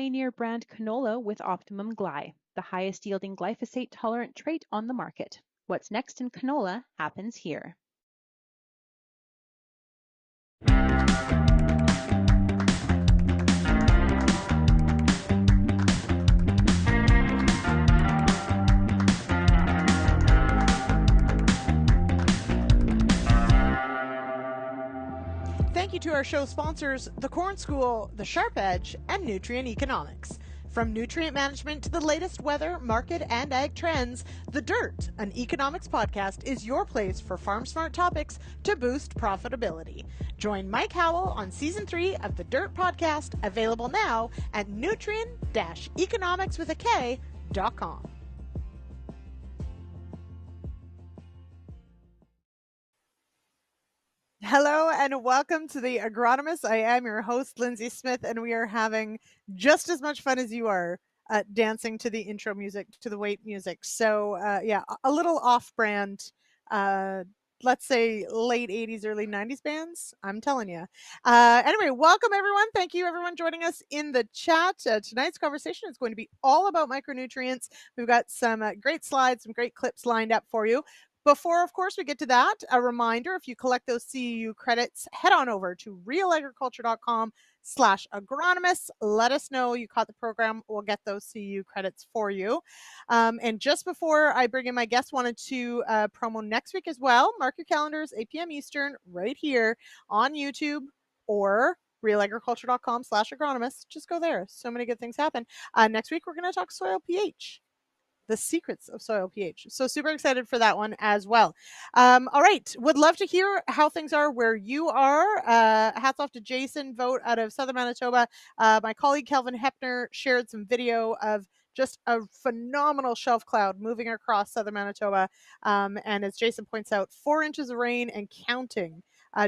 Pioneer brand canola with Optimum Gly, the highest yielding glyphosate-tolerant trait on the market. What's next in canola happens here. Thank you to our show sponsors, The Corn School, The Sharp Edge, and Nutrien eKonomics. From nutrient management to the latest weather, market, and ag trends, The Dirt, an eKonomics podcast, is your place for farm smart topics to boost profitability. Join Mike Howell on Season 3 of The Dirt podcast, available now at nutrien-economics.com. Hello and welcome to the Agronomists. I am your host, Lyndsey Smith, and we are having just as much fun as you are dancing to the intro music, to the wait music. So yeah, a little off-brand, let's say late 80s, early 90s bands, I'm telling you. Anyway, welcome everyone. Thank you everyone joining us in the chat. Tonight's conversation is going to be all about micronutrients. We've got some great slides, some great clips lined up for you. Before, of course, we get to that, a reminder, if you collect those CEU credits, head on over to realagriculture.com/agronomists. Let us know you caught the program. We'll get those CEU credits for you. And just before I bring in my guest, wanted to promo next week as well. Mark your calendars, 8 p.m. Eastern, right here on YouTube or realagriculture.com/agronomists. Just go there. So many good things happen. Next week, we're going to talk soil pH. The secrets of soil pH. So super excited for that one as well. All right. Would love to hear how things are where you are. Hats off to Jason Vogt out of Southern Manitoba. My colleague Kelvin Hepner shared some video of just a phenomenal shelf cloud moving across Southern Manitoba. And as Jason points out, 4 inches of rain and counting.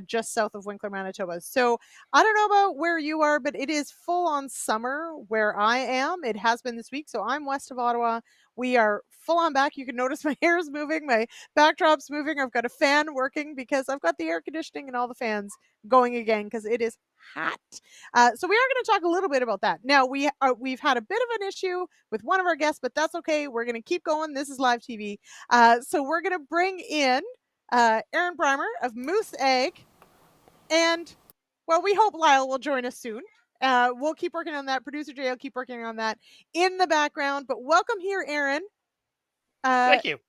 Just south of Winkler, Manitoba. So I don't know about where you are, but it is full on summer where I am. It has been this week. So I'm west of Ottawa. We are full on back. You can notice my hair is moving, my backdrop's moving. I've got a fan working because I've got the air conditioning and all the fans going again because it is hot. So we are going to talk a little bit about that. Now we've had a bit of an issue with one of our guests, but that's okay. We're going to keep going. This is live TV. So we're going to bring in Aaron Breimer of Moose Ag, and well, we hope Lyle will join us soon. We'll keep working on that. Producer Jay will keep working on that in the background. But welcome here, Aaron. Thank you.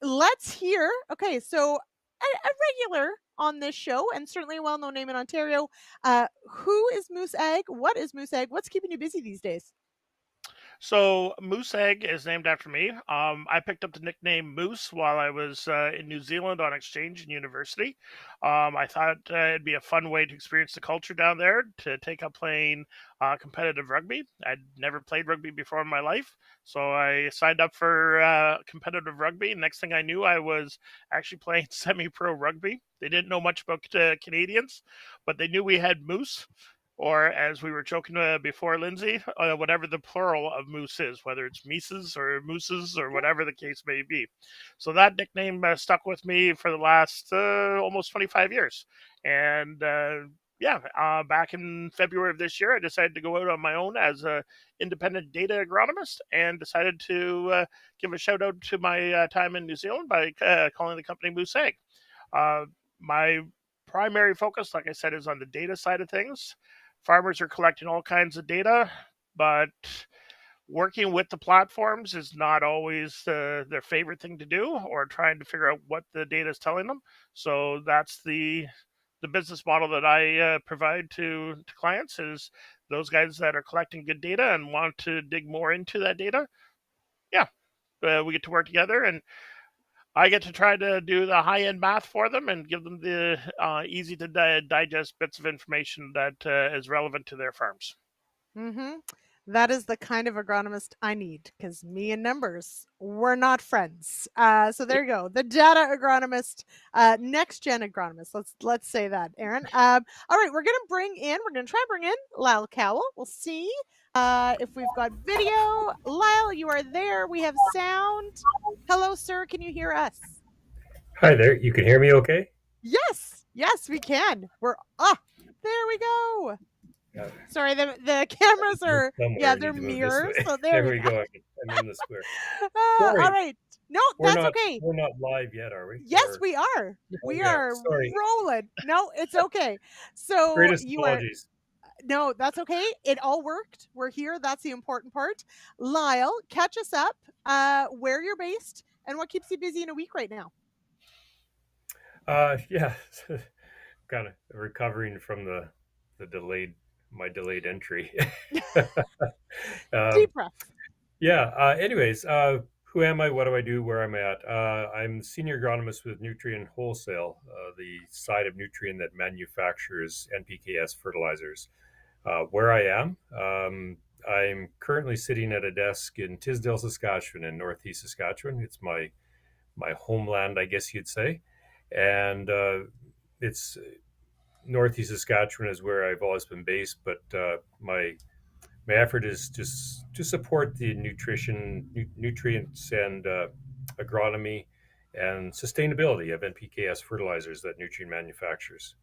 Let's hear. Okay, so a regular on this show, and certainly a well-known name in Ontario. Who is Moose Ag? What is Moose Ag? What's keeping you busy these days? So Moose Egg is named after me. I picked up the nickname Moose while I was in New Zealand on exchange in university. I thought it'd be a fun way to experience the culture down there, to take up playing competitive rugby. I'd never played rugby before in my life, so I signed up for competitive rugby. Next thing I knew, I was actually playing semi-pro rugby. They didn't know much about Canadians, but they knew we had Moose. Or as we were joking before, Lyndsey, whatever the plural of moose is, whether it's mises or mooses or whatever the case may be. So that nickname stuck with me for the last almost 25 years. And back in February of this year, I decided to go out on my own as an independent data agronomist and decided to give a shout out to my time in New Zealand by calling the company Moose Ag. My primary focus, like I said, is on the data side of things. Farmers are collecting all kinds of data, but working with the platforms is not always their favorite thing to do, or trying to figure out what the data is telling them. So that's the business model that I provide to clients, is those guys that are collecting good data and want to dig more into that data. Yeah, we get to work together, and I get to try to do the high-end math for them and give them the easy to digest bits of information that is relevant to their farms. Mm-hmm. That is the kind of agronomist I need, because me and numbers, we're not friends. So there you go. The data agronomist, next gen agronomist. Let's say that, Aaron. All right, we're gonna try and bring in Lyle Cowell. We'll see if we've got video. Lyle, you are there. We have sound. Hello, sir. Can you hear us? Hi there. You can hear me okay? Yes, we can. There we go. Sorry, the cameras are, somewhere. I they're need to move this mirrors. way. So there There you we go. go. I'm in the square. All Sorry, right. No, that's okay. we're not live yet, are we? Yes, Or we are. oh We yeah, are sorry. rolling. No, it's okay. So Greatest you are, apologies. no, that's okay. It all worked. We're here. That's the important part. Lyle, catch us up. Where you're based and what keeps you busy in a week right now? Yeah, kind of recovering from the delayed entry. um, Deep breath. yeah. Anyways, who am I? What do I do? Where am I at? I'm senior agronomist with Nutrien Wholesale, the side of Nutrien that manufactures NPKs fertilizers. Where I am, I'm currently sitting at a desk in Tisdale, Saskatchewan, in northeast Saskatchewan. It's my homeland, I guess you'd say, and it's northeast Saskatchewan is where I've always been based. But my effort is just to support the nutrients, and agronomy and sustainability of NPKs fertilizers that Nutrien manufactures.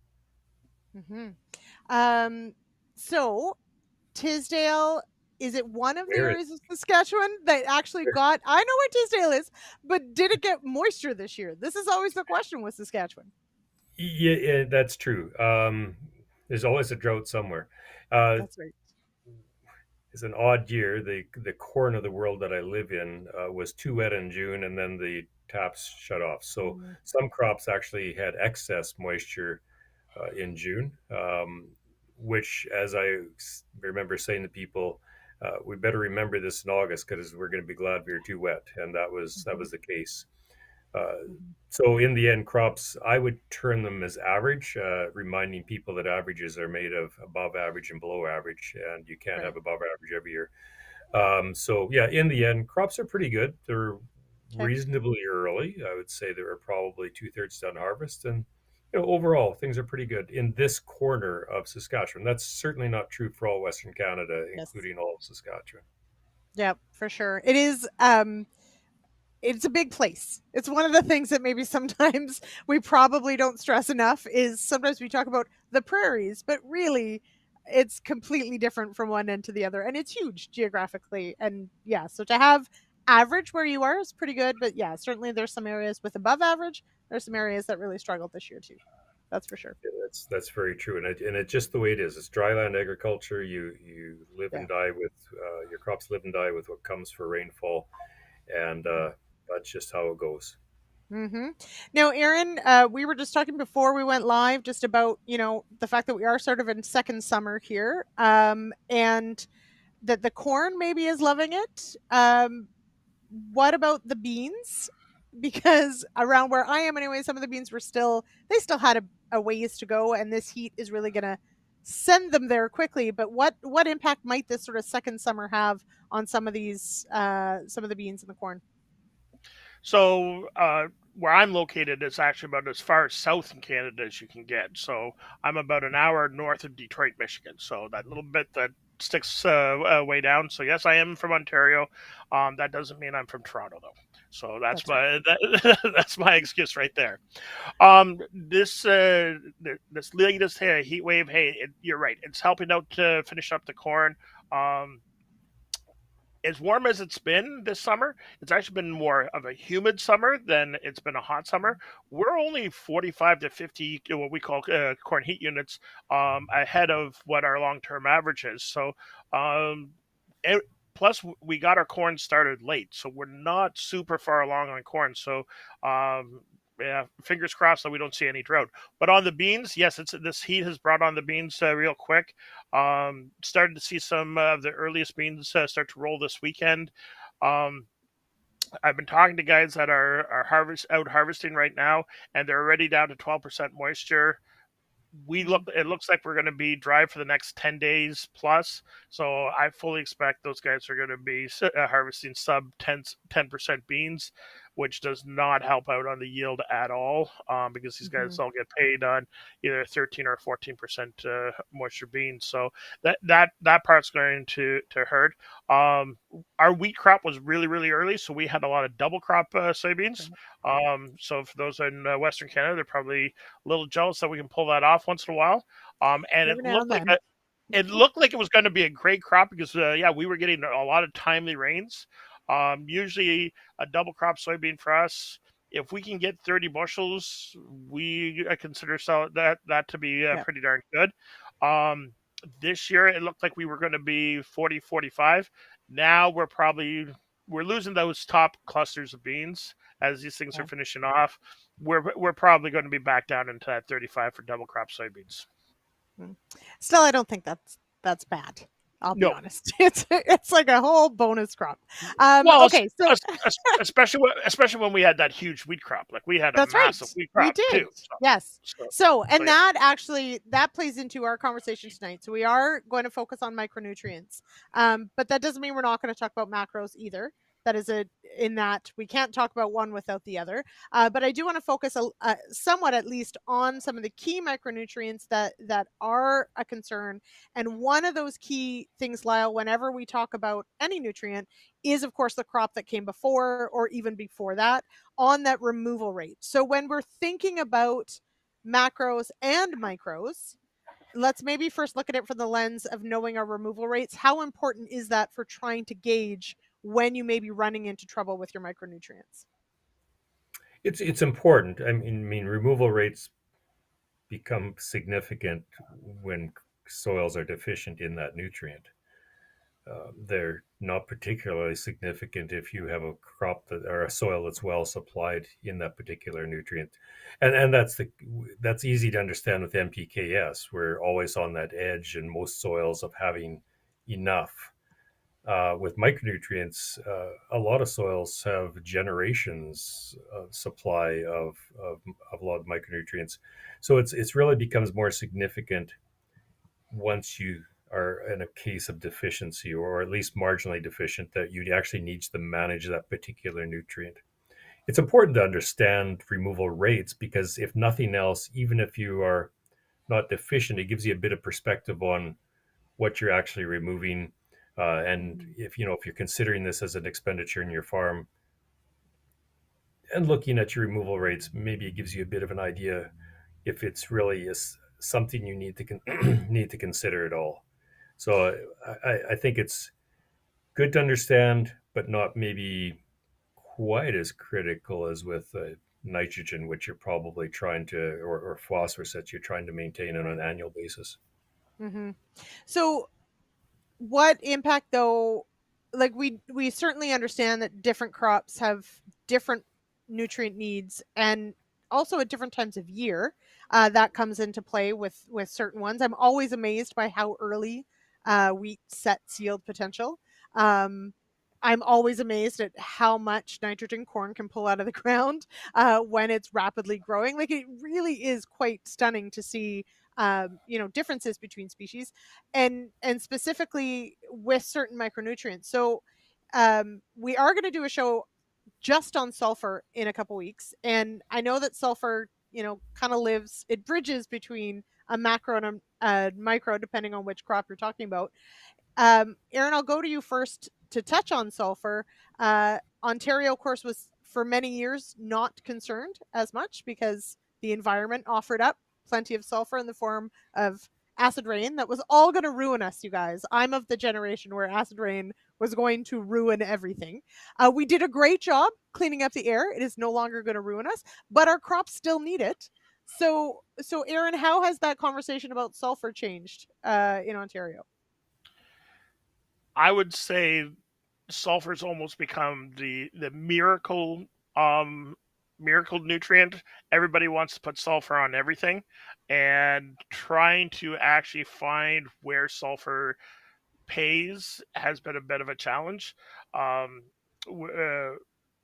Mm-hmm. So Tisdale, is it one of the Where areas of Saskatchewan that actually got, I know where Tisdale is, but did it get moisture this year? This is always the question with Saskatchewan. Yeah, that's true. There's always a drought somewhere. Uh, That's right. it's an odd year. The corner of the world that I live in was too wet in June, and then the taps shut off. So Mm, some crops actually had excess moisture in June, which, as I remember saying to people, we better remember this in August because we're going to be glad we were too wet, and that mhm, was the case. Uh, mhm. so in the end, crops, I would term them as average, reminding people that averages are made of above average and below average, and you can't have Right. above average every year. So yeah, in the end, crops are pretty good. They're Okay. reasonably early. I would say they were probably 2/3 done harvest, and overall things are pretty good in this corner of Saskatchewan. That's certainly not true for all Western Canada, Yes. including all of Saskatchewan. Yeah, for sure. It is. It's a big place. It's one of the things that maybe sometimes we probably don't stress enough is sometimes we talk about the prairies, but really it's completely different from one end to the other. And it's huge geographically. And yeah, so to have average where you are is pretty good. But yeah, certainly there's some areas with above average. There's some areas that really struggled this year too. That's for sure. Yeah, that's very true, and it's just the way it is. It's dryland agriculture. You live Yeah. and die with your crops live and die with what comes for rainfall, and that's just how it goes. Mm-hmm. Now, Aaron, we were just talking before we went live just about, the fact that we are sort of in second summer here, and that the corn maybe is loving it. What about the beans? Because around where I am anyway, some of the beans they still had a ways to go, and this heat is really going to send them there quickly. But what impact might this sort of second summer have on some of the beans and the corn? So where I'm located is actually about as far south in Canada as you can get. So I'm about an hour north of Detroit, Michigan. So that little bit that sticks way down. So yes, I am from Ontario. That doesn't mean I'm from Toronto though. So That's right. that's my excuse right there. This latest heat wave, hey, you're right. It's helping out to finish up the corn. Um, as warm as it's been this summer, it's actually been more of a humid summer than it's been a hot summer. We're only 45 to 50, what we call corn heat units, ahead of what our long term average is. So, um, it, plus we got our corn started late, so we're not super far along on corn. So, yeah, fingers crossed that we don't see any drought. But on the beans, yes, this heat has brought on the beans real quick. Started to see some of the earliest beans start to roll this weekend. Um, I've been talking to guys that are out harvesting right now, and they're already down to 12% moisture. Mhm. It looks like we're going to be dry for the next 10 days plus, so I fully expect those guys are going to be harvesting sub 10% beans, which does not help out on the yield at all, because these guys Mhm. all get paid on either 13 or 14% moisture beans. So that part's going to hurt. Our wheat crop was really early, so we had a lot of double crop soybeans. Okay. So for those in Western Canada, they're probably a little jealous that we can pull that off once in a while. And it Every now looked and like then. It looked like it was going to be a great crop because, we were getting a lot of timely rains. Usually, a double crop soybean for us, if we can get 30 bushels, we consider that to be Yeah. pretty darn good. Um, this year, it looked like we were going to be 40, 45. Now we're losing those top clusters of beans as these things are Yeah. finishing off. We're probably going to be back down into that 35 for double crop soybeans. Still, I don't think that's bad. I'll be No. honest. It's like a whole bonus crop. Well, Okay, so especially when we had that huge wheat crop, like we had a that's right. massive wheat We crop did. too. Yes. So, and yeah. that actually that plays into our conversation tonight. So we are going to focus on micronutrients. But that doesn't mean we're not going to talk about macros either. That is in that we can't talk about one without the other. But I do want to focus somewhat, at least, on some of the key micronutrients that are a concern. And one of those key things, Lyle, whenever we talk about any nutrient, is of course the crop that came before or even before that, on that removal rate. So when we're thinking about macros and micros, let's maybe first look at it from the lens of knowing our removal rates. How important is that for trying to gauge when you may be running into trouble with your micronutrients? It's important. I mean, removal rates become significant when soils are deficient in that nutrient. They're not particularly significant if you have a crop that or a soil that's well supplied in that particular nutrient, and that's easy to understand with NPKs. We're always on that edge in most soils of having enough. With micronutrients, a lot of soils have generations of supply of a lot of micronutrients, so it's really becomes more significant once you are in a case of deficiency or at least marginally deficient that you actually need to manage that particular nutrient. It's important to understand removal rates because if nothing else, even if you are not deficient, it gives you a bit of perspective on what you're actually removing. And if you're considering this as an expenditure in your farm and looking at your removal rates, maybe it gives you a bit of an idea if it's really something you need to need to consider at all. So I think it's good to understand, but not maybe quite as critical as with nitrogen, which you're probably trying to, or phosphorus that you're trying to maintain on an annual basis. Mm-hmm. So what impact though, like we certainly understand that different crops have different nutrient needs and also at different times of year, that comes into play with certain ones. I'm always amazed by how early wheat sets yield potential. um, I'm always amazed at how much nitrogen corn can pull out of the ground when it's rapidly growing. Like, it really is quite stunning to see differences between species and specifically with certain micronutrients. So we are going to do a show just on sulfur in a couple weeks, and I know that sulfur, kind of it bridges between a macro and a micro, depending on which crop you're talking about. Aaron, I'll go to you first to touch on sulfur. Ontario, of course, was for many years not concerned as much because the environment offered up plenty of sulfur in the form of acid rain that was all going to ruin us, you guys. I'm of the generation where acid rain was going to ruin everything. We did a great job cleaning up the air. It is no longer going to ruin us, but our crops still need it. So Aaron, how has that conversation about sulfur changed in Ontario? I would say sulfur's almost become the um miracle nutrient. Everybody wants to put sulfur on everything, and trying to actually find where sulfur pays has been a bit of a challenge. Um,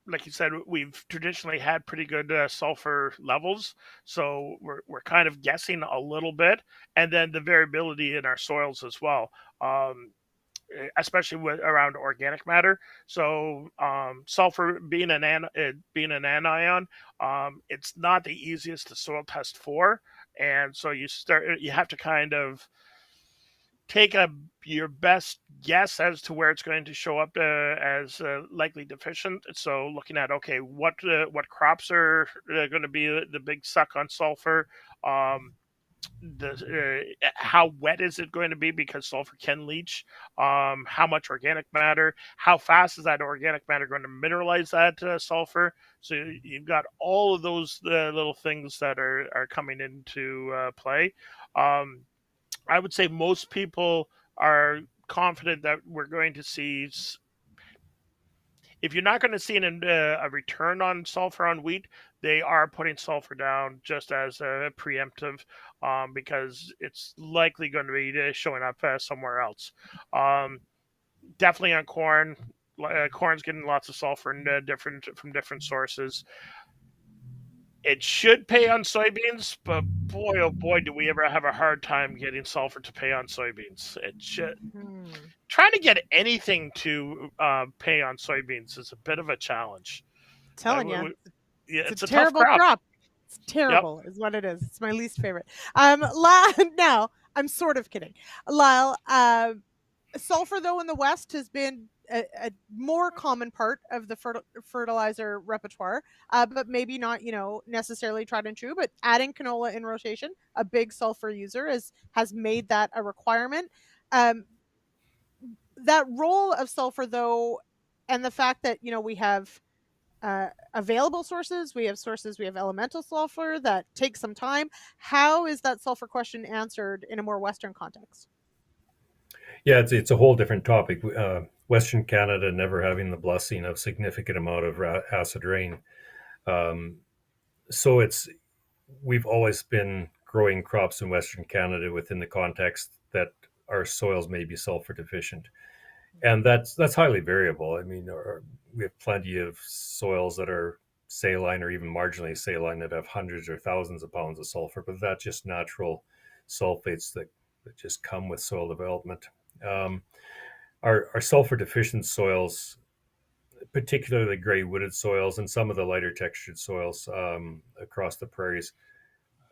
like you said, we've traditionally had pretty good sulfur levels, so we're kind of guessing a little bit, and then the variability in our soils as well. Especially around organic matter. So sulfur being an anion, it's not the easiest to soil test for, and so you have to kind of take your best guess as to where it's going to show up as likely deficient. So looking at, okay, what crops are going to be the big suck on sulfur. how wet is it going to be because sulfur can leach, how much organic matter, how fast is that organic matter going to mineralize that sulfur. So you've got all of those little things that are coming into play. I would say most people are confident that we're going to see, if you're not going to see a return on sulfur on wheat, they are putting sulfur down just as a preemptive, because it's likely going to be showing up somewhere else. Definitely on corn. Corn's getting lots of sulfur from different sources. It should pay on soybeans, but boy, oh boy, do we ever have a hard time getting sulfur to pay on soybeans. Trying to get anything to pay on soybeans is a bit of a challenge. Telling you, It's a terrible tough crop. It's terrible, is what it is. It's my least favorite. Now I'm sort of kidding, Lyle. Sulfur, though, in the West has been a more common part of the fertilizer repertoire, but maybe not, necessarily tried and true. But adding canola in rotation, a big sulfur user, has made that a requirement. That role of sulfur, though, and the fact that we have available sources, we have elemental sulfur that takes some time. How is that sulfur question answered in a more Western context? Yeah, it's a whole different topic. Western Canada never having the blessing of significant amount of acid rain, so we've always been growing crops in Western Canada within the context that our soils may be sulfur deficient, and that's highly variable. I mean, we have plenty of soils that are saline or even marginally saline that have hundreds or thousands of pounds of sulfur, but that's just natural sulfates that just come with soil development. Our sulfur deficient soils, particularly gray wooded soils and some of the lighter textured soils across the prairies,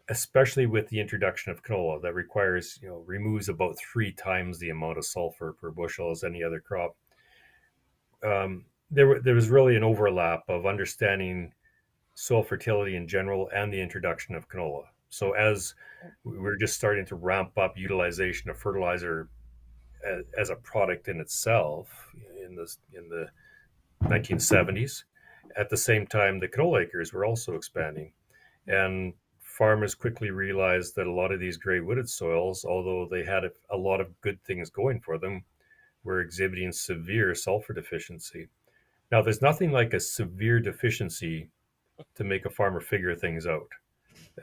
especially with the introduction of canola that removes about 3 times the amount of sulfur per bushel as any other crop. There was really an overlap of understanding soil fertility in general and the introduction of canola. So as we're just starting to ramp up utilization of fertilizer as a product in itself in the 1970s, at the same time the canola acres were also expanding, and farmers quickly realized that a lot of these gray wooded soils, although they had a lot of good things going for them, were exhibiting severe sulfur deficiency. Now, there's nothing like a severe deficiency to make a farmer figure things out.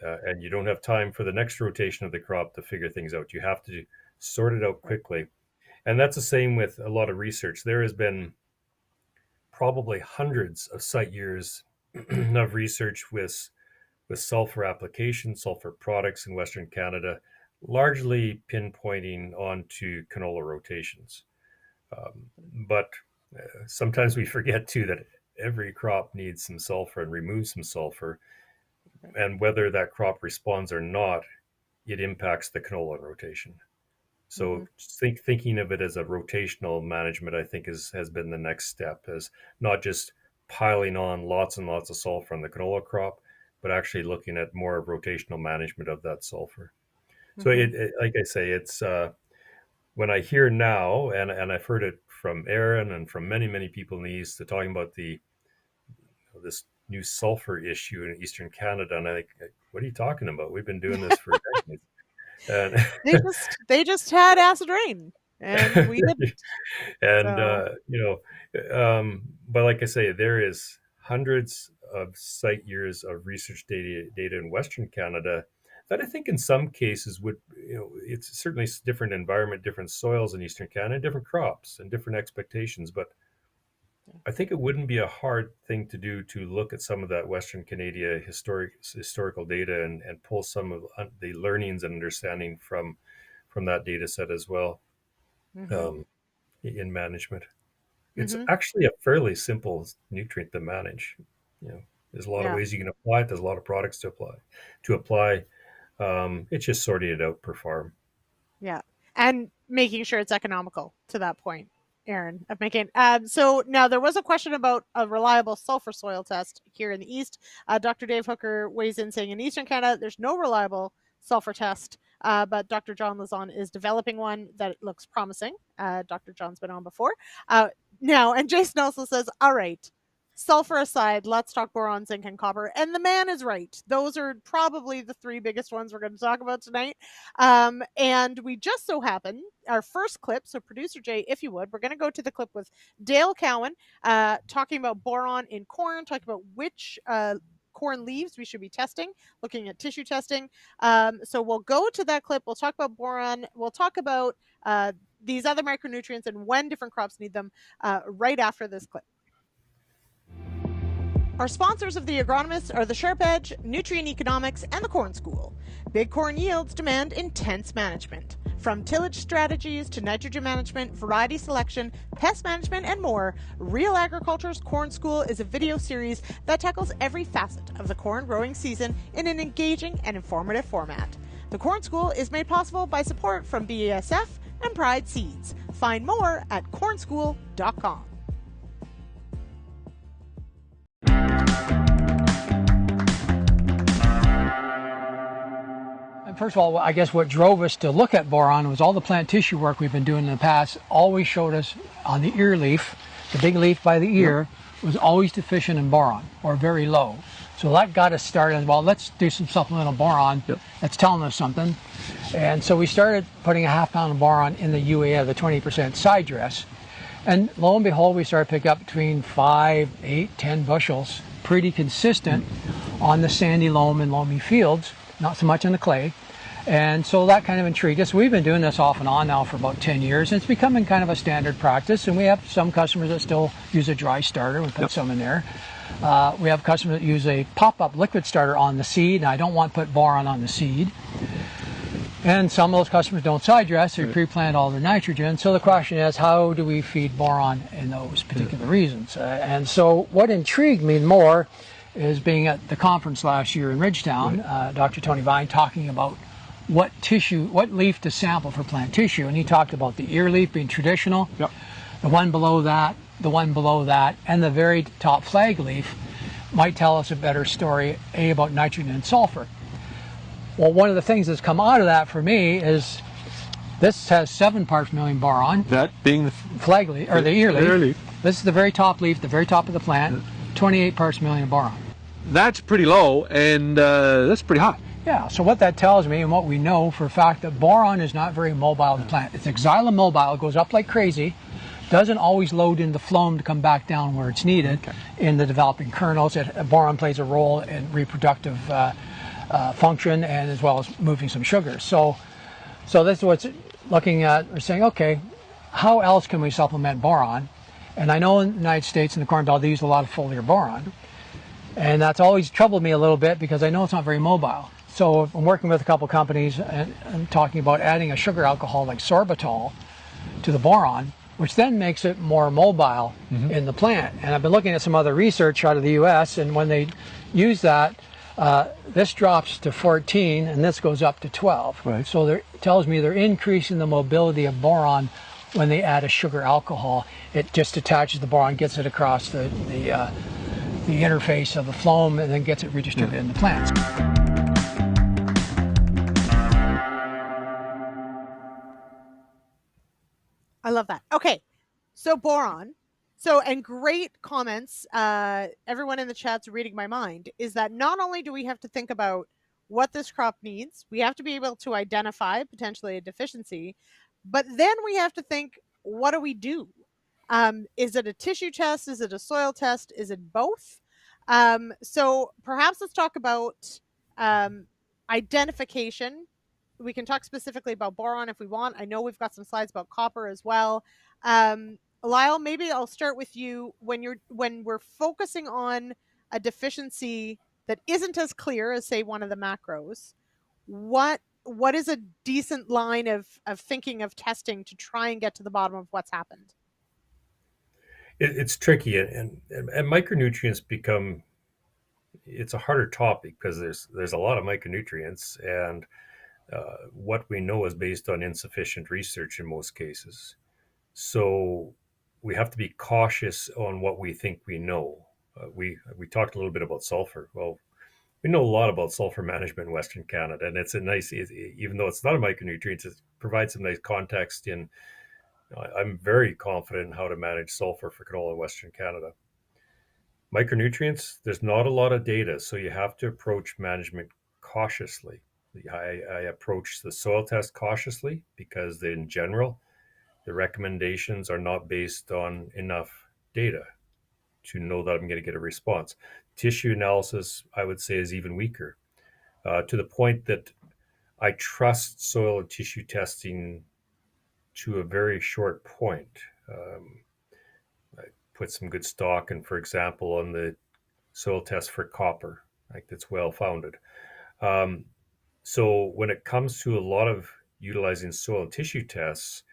And you don't have time for the next rotation of the crop to figure things out. You have to sort it out quickly. And that's the same with a lot of research. There has been probably hundreds of site years of research with sulfur applications, sulfur products in Western Canada, largely pinpointing onto canola rotations. But sometimes we forget too that every crop needs some sulfur and removes some sulfur. And whether that crop responds or not, it impacts the canola rotation. So thinking of it as a rotational management, I think has been the next step, as not just piling on lots and lots of sulfur on the canola crop, but actually looking at more of rotational management of that sulfur. So it like I say, it's when I hear now, and I've heard it from Aaron and from many, many people in the East, talking about this new sulfur issue in Eastern Canada, and I think, what are you talking about? We've been doing this for decades. And they just had acid rain, and we didn't. And but like I say, there is hundreds of site years of research data in Western Canada that I think in some cases would, it's certainly different environment, different soils in Eastern Canada, different crops and different expectations. But I think it wouldn't be a hard thing to do to look at some of that Western Canada historical data and pull some of the learnings and understanding from that data set as well in management. It's actually a fairly simple nutrient to manage. There's a lot of ways you can apply it. There's a lot of products to apply. It's just sorting it out per farm. Yeah, and making sure it's economical to that point, Aaron, of making. So now there was a question about a reliable sulfur soil test here in the East. Dr. Dave Hooker weighs in saying in Eastern Canada, there's no reliable sulfur test. But Dr. John Lazon is developing one that looks promising. Dr. John's been on before. Now, and Jason also says, all right, sulfur aside, let's talk boron, zinc, and copper. And the man is right. Those are probably the three biggest ones we're going to talk about tonight. And we just so happen, our first clip, so producer Jay, if you would, we're going to go to the clip with Dale Cowan talking about boron in corn, talking about which corn leaves we should be testing, looking at tissue testing. So we'll go to that clip. We'll talk about boron. We'll talk about these other micronutrients and when different crops need them right after this clip. Our sponsors of the Agronomists are the Sharp Edge, Nutrien eKonomics, and the Corn School. Big corn yields demand intense management. From tillage strategies to nitrogen management, variety selection, pest management, and more, Real Agriculture's Corn School is a video series that tackles every facet of the corn growing season in an engaging and informative format. The Corn School is made possible by support from BASF and Pride Seeds. Find more at cornschool.com. First of all, I guess what drove us to look at boron was all the plant tissue work we've been doing in the past always showed us on the ear leaf, the big leaf by the ear, was always deficient in boron or very low. So that got us started. Well, let's do some supplemental boron that's telling us something. And so we started putting a half pound of boron in the UAF, the 20% side dress. And lo and behold, we started picking up between 5, 8, 10 bushels, pretty consistent on the sandy loam and loamy fields, not so much on the clay. And so that kind of intrigued us. We've been doing this off and on now for about 10 years, and it's becoming kind of a standard practice. And we have some customers that still use a dry starter. We put some in there. We have customers that use a pop-up liquid starter on the seed, and I don't want to put boron on the seed. And some of those customers don't side dress, they pre-plant all their nitrogen. So the question is, how do we feed boron in those particular reasons? And so what intrigued me more is being at the conference last year in Ridgetown, Dr. Tony Vine talking about what leaf to sample for plant tissue. And he talked about the ear leaf being traditional, the one below that, the one below that, and the very top flag leaf might tell us a better story, about nitrogen and sulfur. Well, one of the things that's come out of that for me is this has 7 parts per million boron. That being the flag leaf, or the ear leaf. This is the very top leaf, the very top of the plant, 28 parts per million boron. That's pretty low, and that's pretty high. Yeah, so what that tells me and what we know for a fact that boron is not very mobile in the plant. It's xylomobile, it goes up like crazy, doesn't always load into phloem to come back down where it's needed in the developing kernels. Boron plays a role in reproductive function and as well as moving some sugars. So this is what's looking at. We're saying, okay, how else can we supplement boron? And I know in the United States in the Corn Belt they use a lot of foliar boron, and that's always troubled me a little bit because I know it's not very mobile. So I'm working with a couple companies and I'm talking about adding a sugar alcohol like sorbitol to the boron, which then makes it more mobile in the plant. And I've been looking at some other research out of the US, and when they use that, this drops to 14 and this goes up to 12. Right. So it tells me they're increasing the mobility of boron when they add a sugar alcohol. It just attaches the boron, gets it across the interface of the phloem, and then gets it redistributed in the plants. I love that. Okay, so boron. And great comments. Everyone in the chat's reading my mind. Is that not only do we have to think about what this crop needs, we have to be able to identify potentially a deficiency, but then we have to think, what do we do? Is it a tissue test? Is it a soil test? Is it both? So perhaps let's talk about identification. We can talk specifically about boron if we want. I know we've got some slides about copper as well. Lyle, maybe I'll start with you. When we're focusing on a deficiency that isn't as clear as, say, one of the macros, what is a decent line of thinking of testing to try and get to the bottom of what's happened? It's tricky, and micronutrients become, it's a harder topic because there's a lot of micronutrients, and what we know is based on insufficient research in most cases. So we have to be cautious on what we think we know. We talked a little bit about sulfur. Well, We know a lot about sulfur management in Western Canada, and it's a nice, even though it's not a micronutrient, it provides some nice context in. I'm very confident in how to manage sulfur for canola in Western Canada. Micronutrients, there's not a lot of data, so you have to approach management cautiously. I approach the soil test cautiously because in general, the recommendations are not based on enough data to know that I'm going to get a response. Tissue analysis, I would say, is even weaker, to the point that I trust soil and tissue testing to a very short point. I put some good stock in, for example, on the soil test for copper. Like that's well founded. Um, so when it comes to a lot of utilizing soil and tissue tests,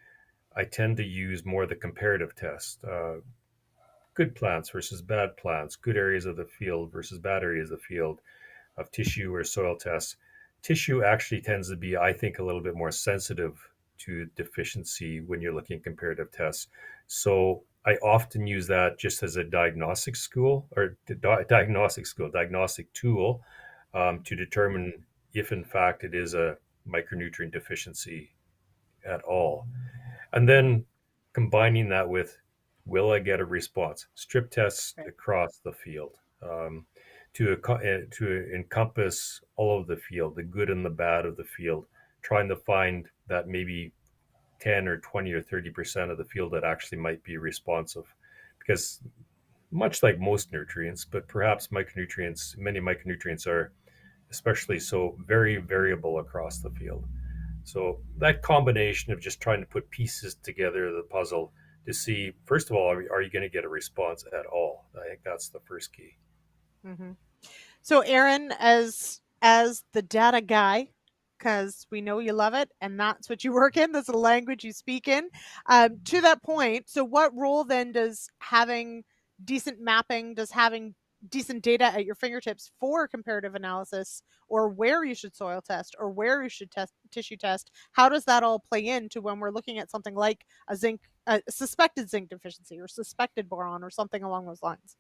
I tend to use more the comparative test. Good plants versus bad plants, good areas of the field versus bad areas of the field of tissue or soil tests. Tissue actually tends to be, I think, a little bit more sensitive to deficiency when you're looking at comparative tests. So I often use that just as a diagnostic diagnostic tool to determine if, in fact, it is a micronutrient deficiency at all. And then combining that with, will I get a response? Strip tests Right. across the field to encompass all of the field, the good and the bad of the field, trying to find that maybe 10 or 20 or 30% of the field that actually might be responsive. Because much like most nutrients, but perhaps micronutrients, many micronutrients are especially so very variable across the field. So that combination of just trying to put pieces together of the puzzle to see, first of all, are you going to get a response at all? I think that's the first key. Mm-hmm. So, Aaron, as the data guy, because we know you love it, and that's what you work in. That's the language you speak in. To that point, so what role then does having decent mapping, does having decent data at your fingertips for comparative analysis, or where you should soil test, or where you should tissue test? How does that all play into when we're looking at something like a suspected zinc deficiency, or suspected boron, or something along those lines?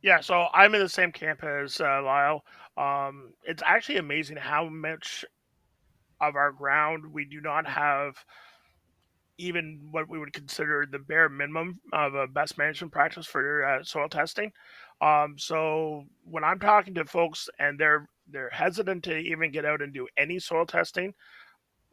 Yeah, so I'm in the same camp as Lyle. It's actually amazing how much of our ground we do not have even what we would consider the bare minimum of a best management practice for soil testing. So when I'm talking to folks and they're hesitant to even get out and do any soil testing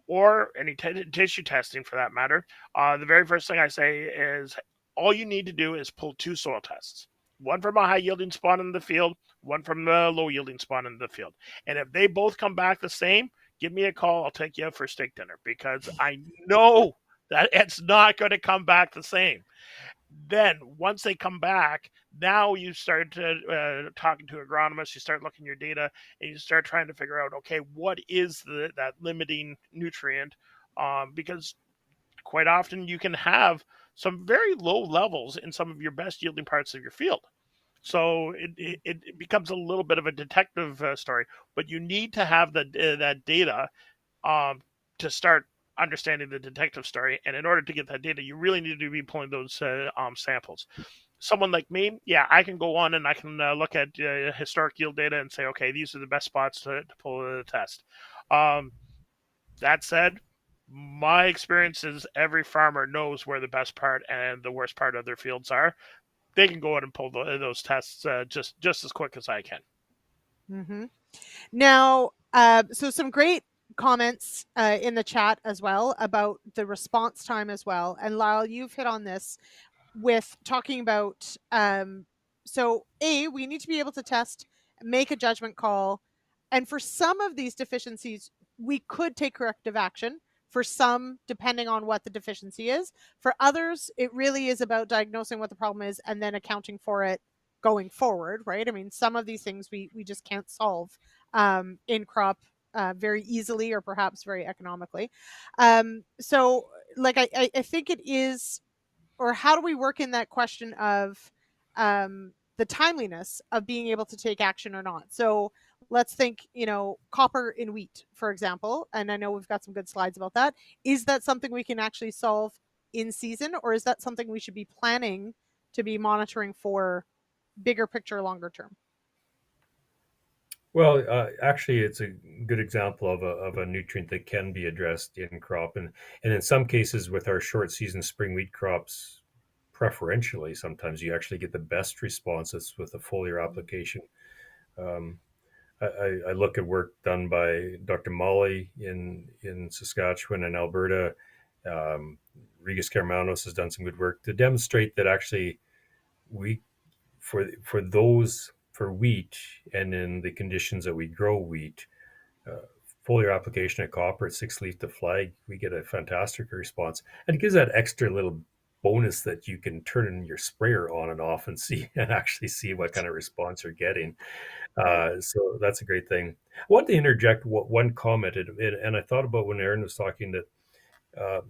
or any tissue testing for that matter, the very first thing I say is all you need to do is pull two soil tests. One from a high yielding spot in the field, one from the low yielding spot in the field. And if they both come back the same, give me a call. I'll take you out for steak dinner because I know that it's not going to come back the same. Then once they come back, now you start to talking to agronomists, you start looking at your data, and you start trying to figure out, okay, what is that limiting nutrient? Because quite often you can have some very low levels in some of your best yielding parts of your field. So it becomes a little bit of a detective story, but you need to have that data um, to start understanding the detective story. And in order to get that data, you really need to be pulling those samples. Someone like me, yeah, I can go on and I can look at historic yield data and say, okay, these are the best spots to pull the test. Um, that said, my experience is every farmer knows where the best part and the worst part of their fields are. They can go out and pull those tests just as quick as I can. Mm-hmm. Now, so some great comments in the chat as well about the response time as well. And Lyle, you've hit on this with talking about, so we need to be able to test, make a judgment call. And for some of these deficiencies, we could take corrective action. For some, depending on what the deficiency is. For others, it really is about diagnosing what the problem is and then accounting for it going forward, right? I mean, some of these things we just can't solve in crop very easily or perhaps very economically. So, like, I think it is, or how do we work in that question of the timeliness of being able to take action or not? So let's think, copper in wheat, for example, and I know we've got some good slides about that. Is that something we can actually solve in season, or is that something we should be planning to be monitoring for bigger picture, longer term? Well, actually, it's a good example of a nutrient that can be addressed in crop, and in some cases with our short season spring wheat crops, preferentially, sometimes you actually get the best responses with a foliar application. Um, I look at work done by Dr. Molly in Saskatchewan and Alberta. Regis Karmanos has done some good work to demonstrate that actually we for those for wheat and in the conditions that we grow wheat, uh, foliar application of copper at 6 leaf to flag, we get a fantastic response, and it gives that extra little bonus that you can turn your sprayer on and off and see and actually see what kind of response you're getting. So that's a great thing. I want to interject one comment, and I thought about when Aaron was talking that uh,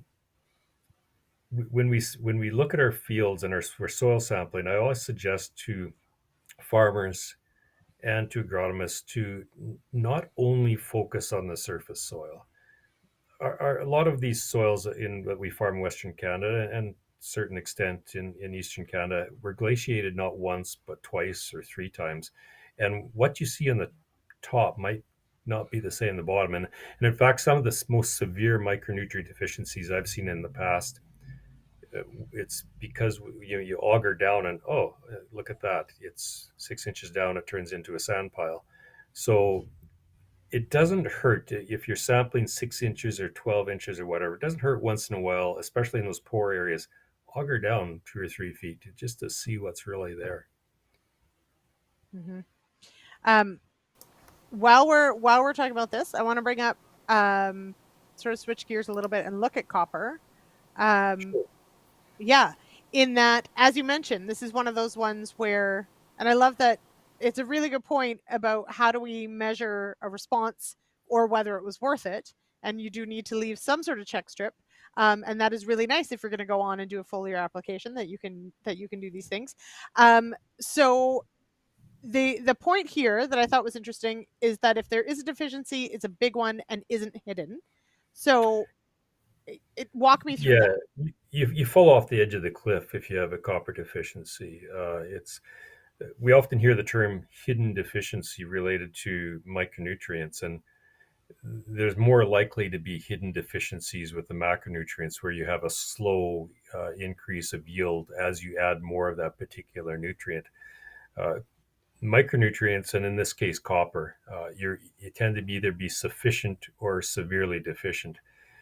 when we look at our fields and our soil sampling, I always suggest to farmers and to agronomists to not only focus on the surface soil. A lot of these soils in that we farm in Western Canada and certain extent in Eastern Canada were glaciated not once but twice or three times. And what you see on the top might not be the same on the bottom. And in fact, some of the most severe micronutrient deficiencies I've seen in the past, it's because you auger down and look at that, it's 6 inches down, it turns into a sand pile. So it doesn't hurt if you're sampling 6 inches or 12 inches or whatever. It doesn't hurt once in a while, especially in those poor areas. Auger down 2 or 3 feet just to see what's really there. Mm-hmm. While we're talking about this, I want to bring up sort of switch gears a little bit and look at copper. Sure. Yeah, in that, as you mentioned, this is one of those ones where, and I love that it's a really good point about how do we measure a response or whether it was worth it. And you do need to leave some sort of check strip. And that is really nice if you're going to go on and do a foliar application that you can do these things. So the point here that I thought was interesting is that if there is a deficiency, it's a big one and isn't hidden. So walk me through that. You fall off the edge of the cliff if you have a copper deficiency. We often hear the term hidden deficiency related to micronutrients, and there's more likely to be hidden deficiencies with the macronutrients where you have a slow increase of yield as you add more of that particular nutrient. Micronutrients, and in this case copper, you tend to either be sufficient or severely deficient.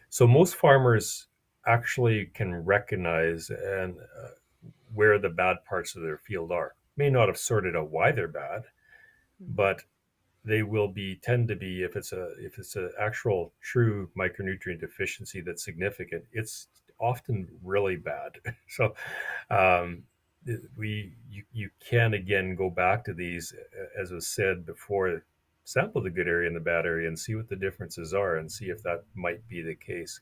So most farmers actually can recognize and where the bad parts of their field are. May not have sorted out why they're bad, but they will tend to be, if it's an actual true micronutrient deficiency that's significant, it's often really bad. So you can again go back to these, as was said before, sample the good area and the bad area and see what the differences are and see if that might be the case.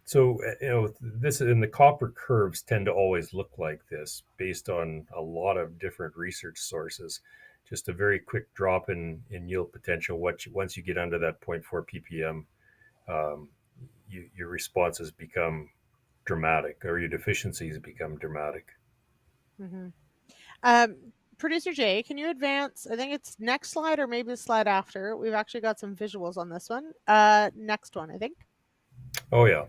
So this in the copper curves tend to always look like this based on a lot of different research sources. Just a very quick drop in yield potential. Once you get under that 0.4 ppm, your responses become dramatic, or your deficiencies become dramatic. Mm-hmm. Producer Jay, can you advance? I think it's next slide or maybe the slide after. We've actually got some visuals on this one. Next one, I think. Oh yeah.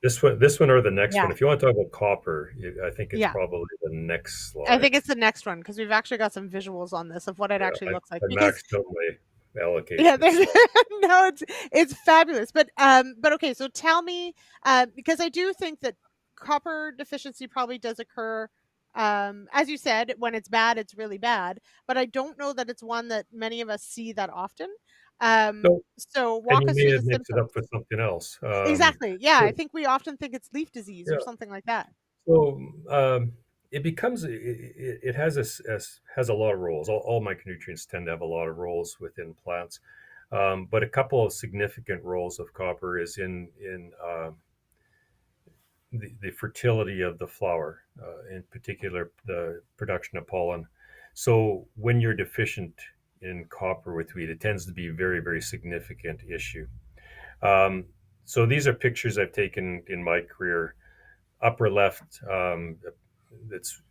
This one or the next one. If you want to talk about copper, I think it's probably the next slide. I think it's the next one because we've actually got some visuals on this of what it actually looks like. I maxed out my allocation. Yeah, no, it's fabulous. But okay, so tell me, because I do think that copper deficiency probably does occur. As you said, when it's bad, it's really bad. But I don't know that it's one that many of us see that often. So walk us through the symptoms. Mix it up with something else. Exactly. Yeah, I think we often think it's leaf disease or something like that. So it becomes it has a lot of roles. All micronutrients tend to have a lot of roles within plants, but a couple of significant roles of copper is in the fertility of the flower, in particular the production of pollen. So when you're deficient in copper with wheat, it tends to be a very, very significant issue. So these are pictures I've taken in my career. Upper left, this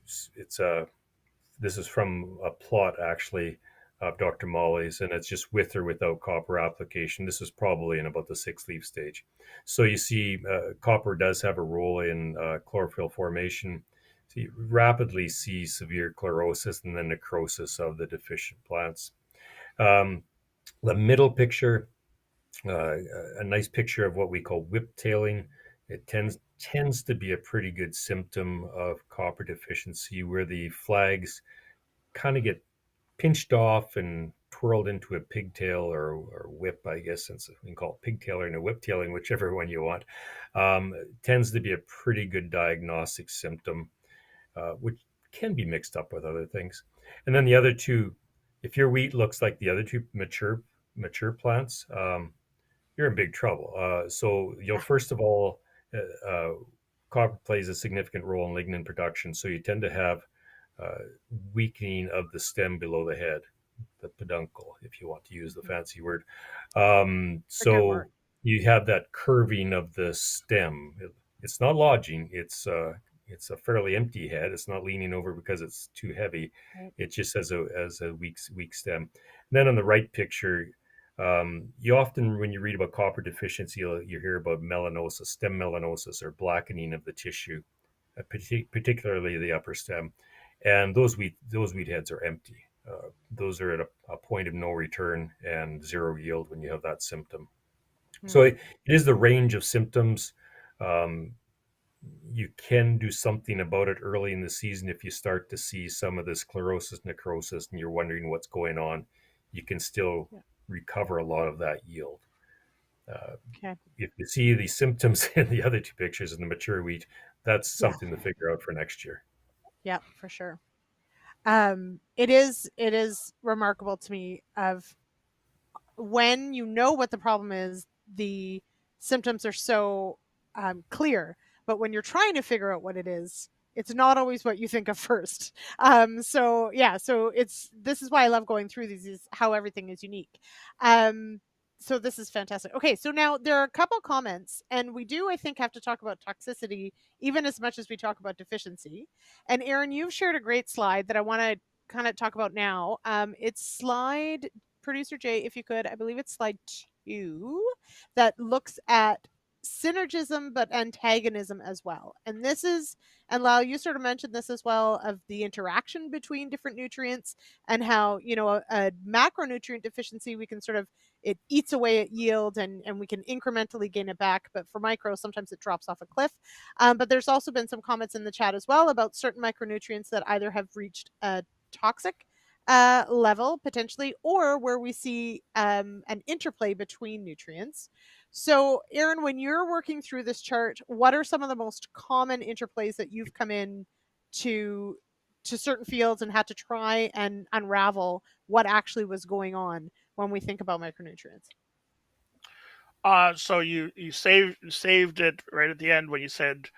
is from a plot actually of Dr. Molly's, and it's just with or without copper application. This is probably in about the 6th leaf stage. So you see, copper does have a role in chlorophyll formation. So you rapidly see severe chlorosis and then necrosis of the deficient plants. The middle picture, a nice picture of what we call whiptailing. It tends to be a pretty good symptom of copper deficiency, where the flags kind of get pinched off and twirled into a pigtail or whip, I guess, since we can call it pigtailing or whiptailing, whichever one you want. Tends to be a pretty good diagnostic symptom, which can be mixed up with other things. And then the other two, if your wheat looks like the other two mature plants, you're in big trouble. So you'll first of all, copper plays a significant role in lignin production. So you tend to have weakening of the stem below the head, the peduncle, if you want to use the fancy word. So you have that curving of the stem. It's not lodging. It's a fairly empty head. It's not leaning over because it's too heavy. Right. It just has a weak stem. And then on the right picture, you often, when you read about copper deficiency, you hear about melanosis, stem melanosis, or blackening of the tissue, particularly the upper stem. And those wheat heads are empty. Those are at a point of no return and zero yield when you have that symptom. So it is the range of symptoms. You can do something about it early in the season if you start to see some of this sclerosis, necrosis, and you're wondering what's going on. You can still recover a lot of that yield. If you see the symptoms in the other two pictures in the mature wheat, that's something to figure out for next year. Yeah, for sure. It is remarkable to me of when you know what the problem is, the symptoms are so clear, but when you're trying to figure out what it is, it's not always what you think of first. So this is why I love going through these, is how everything is unique. So this is fantastic. Okay, so now there are a couple comments, and we do, I think, have to talk about toxicity even as much as we talk about deficiency. And Aaron, you've shared a great slide that I want to kind of talk about now. It's slide, producer Jay, if you could, I believe it's slide 2, that looks at synergism but antagonism as well. And this is, and Lyle, you sort of mentioned this as well, of the interaction between different nutrients and how, a macronutrient deficiency, we can sort of, it eats away at yield and we can incrementally gain it back. But for micro, sometimes it drops off a cliff. But there's also been some comments in the chat as well about certain micronutrients that either have reached a toxic level potentially, or where we see an interplay between nutrients. So Aaron, when you're working through this chart, what are some of the most common interplays that you've come in to certain fields and had to try and unravel what actually was going on when we think about micronutrients? So you saved it right at the end when you said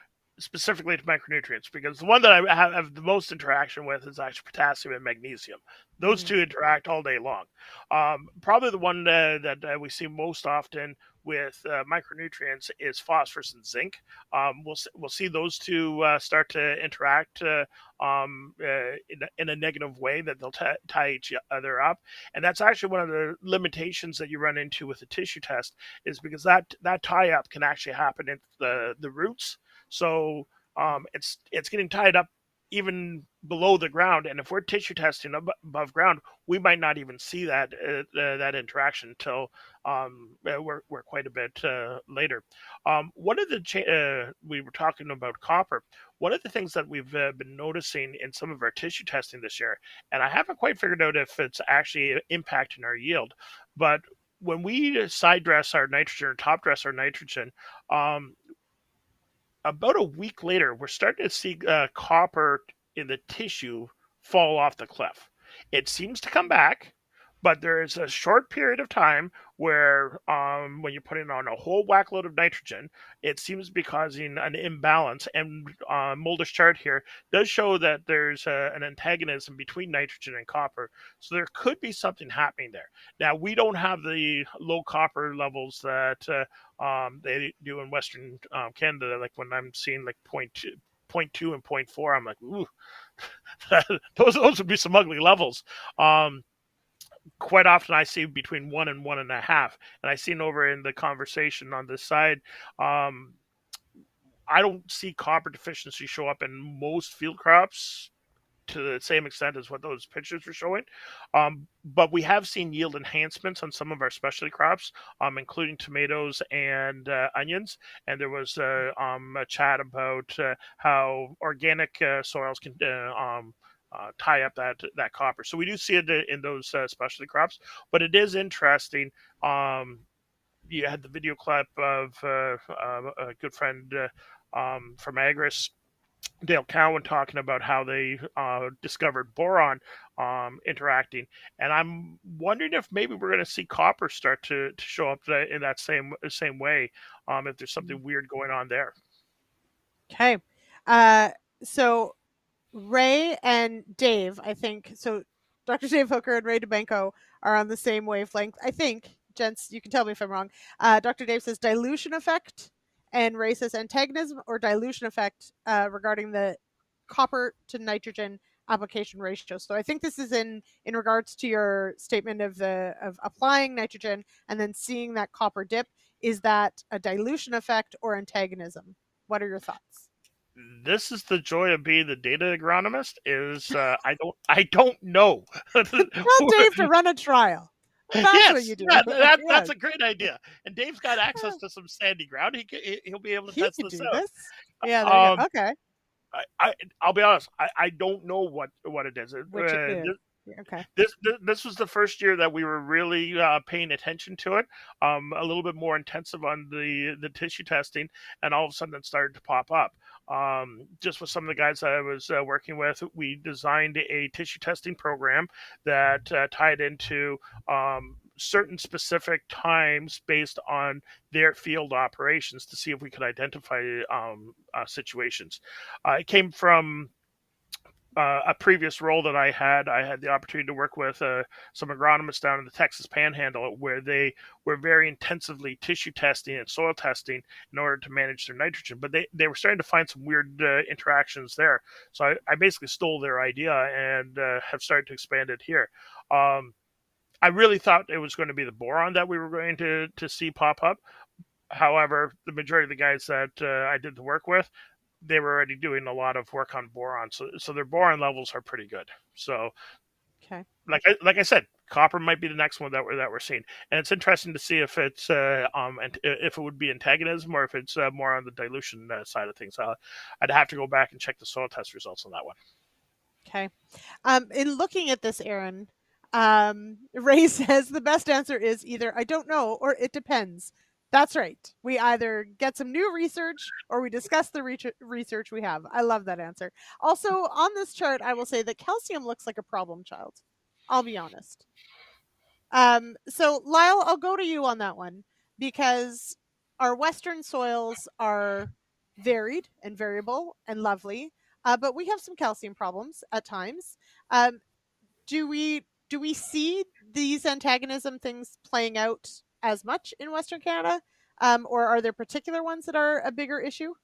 specifically to micronutrients, because the one that I have the most interaction with is actually potassium and magnesium. Those two interact all day long. Probably the one that we see most often with micronutrients is phosphorus and zinc. We'll see those two start to interact in a negative way, that they'll tie each other up, and that's actually one of the limitations that you run into with a tissue test, is because that tie up can actually happen in the roots. So it's getting tied up even below the ground, and if we're tissue testing above ground, we might not even see that interaction until we're quite a bit later. One of the we were talking about copper. One of the things that we've been noticing in some of our tissue testing this year, and I haven't quite figured out if it's actually impacting our yield, but when we side dress our nitrogen or top dress our nitrogen, about a week later, we're starting to see copper in the tissue fall off the cliff. It seems to come back, but there is a short period of time where when you're putting on a whole whack load of nitrogen, it seems to be causing an imbalance. And Mulder's chart here does show that there's an antagonism between nitrogen and copper. So there could be something happening there. Now, we don't have the low copper levels that they do in Western Canada. Like when I'm seeing like 0.2 and 0.4, I'm like, ooh, those would be some ugly levels. quite often I see between 1 and 1.5, and I seen over in the conversation on this side. I don't see copper deficiency show up in most field crops to the same extent as what those pictures were showing. But we have seen yield enhancements on some of our specialty crops, including tomatoes and onions. And there was a chat about how organic soils can tie up that copper. So we do see it in those specialty crops. But it is interesting. You had the video clip of a good friend from Agris, Lyle Cowell, talking about how they discovered boron interacting, and I'm wondering if maybe we're going to see copper start to show up in that same way. If there's something weird going on there. Okay. So Ray and Dave, I think, so Dr. Dave Hooker and Ray DeBenko are on the same wavelength. I think, gents, you can tell me if I'm wrong. Dr. Dave says dilution effect, and Ray says antagonism or dilution effect regarding the copper to nitrogen application ratio. So I think this is in regards to your statement of applying nitrogen and then seeing that copper dip. Is that a dilution effect or antagonism? What are your thoughts? This is the joy of being the data agronomist. Is I don't know. Tell Dave to run a trial. That's yes, what you do. That's a great idea. And Dave's got access to some sandy ground. He'll be able to test this out. Yeah, there you go. Okay. I'll be honest. I don't know what it is. Okay. This was the first year that we were really paying attention to it, a little bit more intensive on the tissue testing, and all of a sudden it started to pop up. Just with some of the guys that I was working with, we designed a tissue testing program that tied into certain specific times based on their field operations to see if we could identify situations. It came from a previous role that I had the opportunity to work with some agronomists down in the Texas Panhandle, where they were very intensively tissue testing and soil testing in order to manage their nitrogen. But they were starting to find some weird interactions there. So I basically stole their idea and have started to expand it here. I really thought it was going to be the boron that we were going to see pop up. However, the majority of the guys that I did the work with, they were already doing a lot of work on boron, so their boron levels are pretty good. So, okay, like I said, copper might be the next one that we're seeing, and it's interesting to see if it's and if it would be antagonism or if it's more on the dilution side of things. I'd have to go back and check the soil test results on that one. Okay, in looking at this, Aaron, Ray says the best answer is either I don't know or it depends. That's right. We either get some new research or we discuss the research we have. I love that answer. Also, on this chart, I will say that calcium looks like a problem child. I'll be honest. So, Lyle, I'll go to you on that one because our Western soils are varied and variable and lovely, but we have some calcium problems at times. Do we see these antagonism things playing out as much in Western Canada, or are there particular ones that are a bigger issue?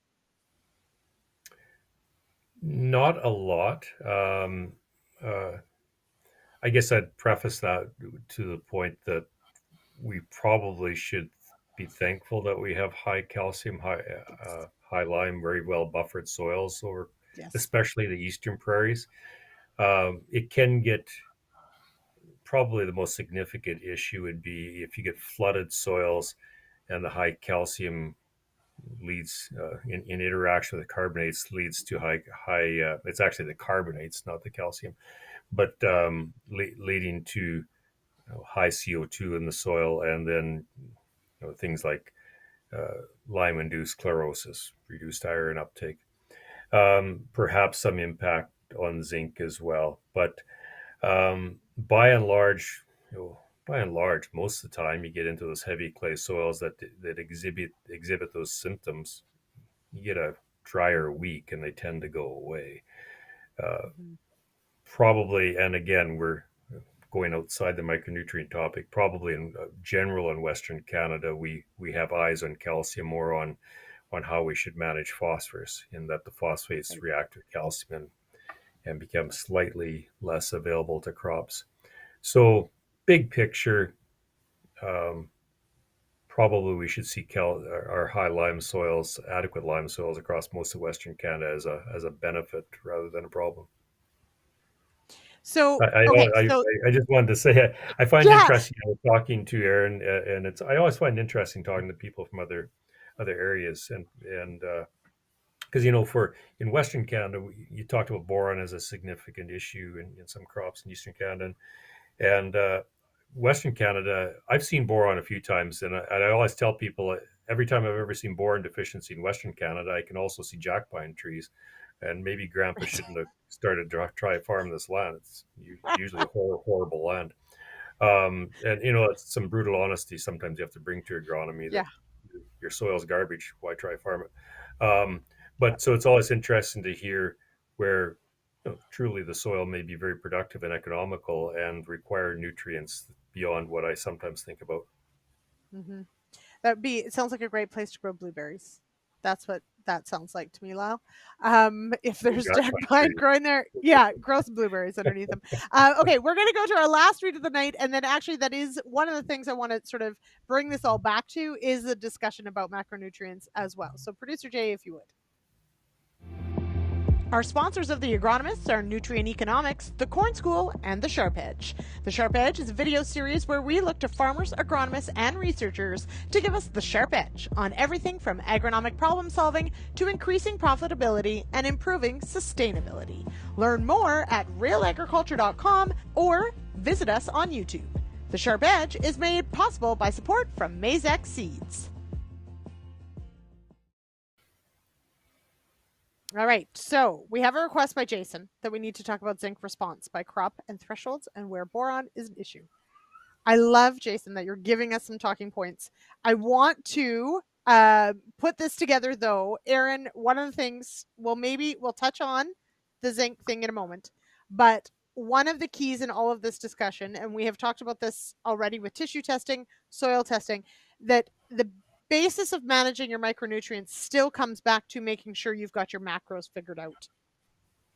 Not a lot. I guess I'd preface that to the point that we probably should be thankful that we have high calcium, high lime, very well buffered soils over, Yes. especially the eastern prairies. It can get, probably the most significant issue would be if you get flooded soils and the high calcium leads in interaction with the carbonates leads to high it's actually the carbonates, not the calcium, but leading to high CO2 in the soil, and then things like Lyme-induced chlorosis, reduced iron uptake, perhaps some impact on zinc as well. But by and large, most of the time you get into those heavy clay soils that exhibit those symptoms. You get a drier week, and they tend to go away. Probably, and again, we're going outside the micronutrient topic. Probably in general in Western Canada, we have eyes on calcium, more on how we should manage phosphorus, in that the phosphates react with calcium and become slightly less available to crops. So big picture, probably we should see our high lime soils, adequate lime soils across most of Western Canada as a benefit rather than a problem. So I just wanted to say I find it yeah, interesting talking to Aaron, and I always find it interesting talking to people from other areas, and because for in Western Canada you talked about boron as a significant issue in some crops in Eastern Canada, and Western Canada I've seen boron a few times, and I always tell people every time I've ever seen boron deficiency in Western Canada, I can also see jack pine trees. And maybe Grandpa shouldn't have started to try to farm this land. It's usually a horrible land. And it's some brutal honesty sometimes you have to bring to agronomy that your soil's garbage. Why try to farm it? But so it's always interesting to hear where truly the soil may be very productive and economical and require nutrients beyond what I sometimes think about. Mm-hmm. It sounds like a great place to grow blueberries. That's what that sounds like to me, Lyle. If there's jack pine growing there, grow some blueberries underneath them. Okay, we're going to go to our last read of the night, and then actually that is one of the things I want to sort of bring this all back to is a discussion about macronutrients as well. So Producer Jay, if you would. Our sponsors of the Agronomists are Nutrien and eKonomics, the Corn School, and the Sharp Edge. The Sharp Edge is a video series where we look to farmers, agronomists, and researchers to give us the sharp edge on everything from agronomic problem solving to increasing profitability and improving sustainability. Learn more at realagriculture.com or visit us on YouTube. The Sharp Edge is made possible by support from Maizex Seeds. All right, so we have a request by Jason that we need to talk about zinc response by crop and thresholds and where boron is an issue. I love, Jason, that you're giving us some talking points. I want to put this together, though. Aaron, one of the things, maybe we'll touch on the zinc thing in a moment, but one of the keys in all of this discussion, and we have talked about this already with tissue testing, soil testing, that the basis of managing your micronutrients still comes back to making sure you've got your macros figured out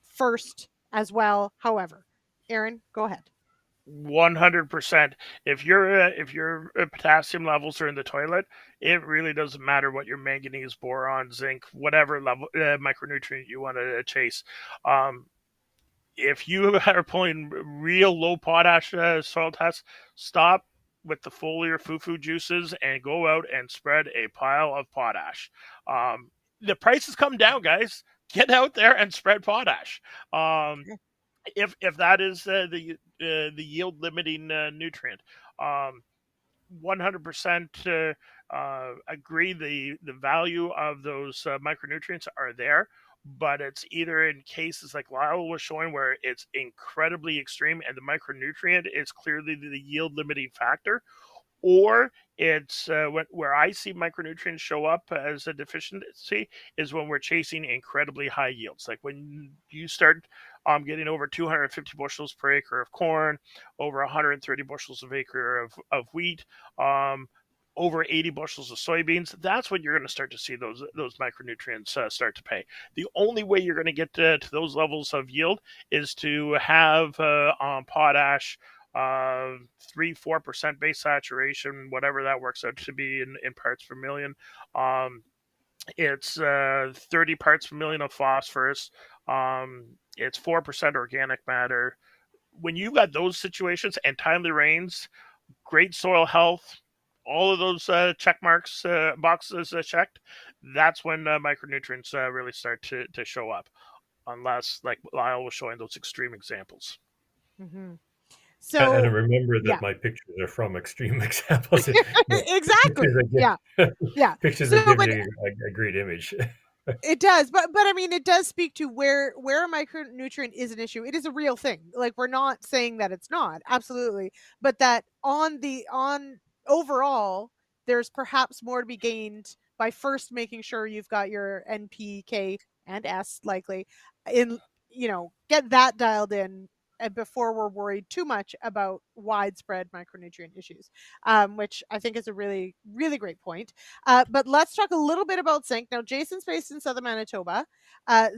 first as well. However, Aaron, go ahead. 100%. If your potassium levels are in the toilet, it really doesn't matter what your manganese, boron, zinc, whatever level micronutrient you want to chase. If you are pulling real low potash soil tests, stop with the foliar foo-foo juices and go out and spread a pile of potash. The prices come down, guys. Get out there and spread potash. If that is the yield limiting nutrient, 100% agree. The value of those micronutrients are there, but it's either in cases like Lyle was showing where it's incredibly extreme and the micronutrient is clearly the yield limiting factor, or it's where I see micronutrients show up as a deficiency is when we're chasing incredibly high yields. Like when you start getting over 250 bushels per acre of corn, over 130 bushels of acre of wheat, over 80 bushels of soybeans, that's when you're going to start to see those micronutrients start to pay. The only way you're going to get to those levels of yield is to have potash 3-4% base saturation, whatever that works out to be in parts per million. It's 30 parts per million of phosphorus. It's 4% organic matter. When you got those situations and timely rains, great soil health, all of those check marks boxes checked, that's when micronutrients really start to show up, unless, like Lyle was showing, those extreme examples. Mm-hmm. So, and remember that my pictures are from extreme examples. Exactly. Pictures that give you a great image. It does, but I mean, it does speak to where a micronutrient is an issue. It is a real thing. Like, we're not saying that it's not, absolutely, but that on overall, there's perhaps more to be gained by first making sure you've got your NPK and S likely in, get that dialed in before we're worried too much about widespread micronutrient issues, which I think is a really, really great point. But let's talk a little bit about zinc. Now, Jason's based in southern Manitoba.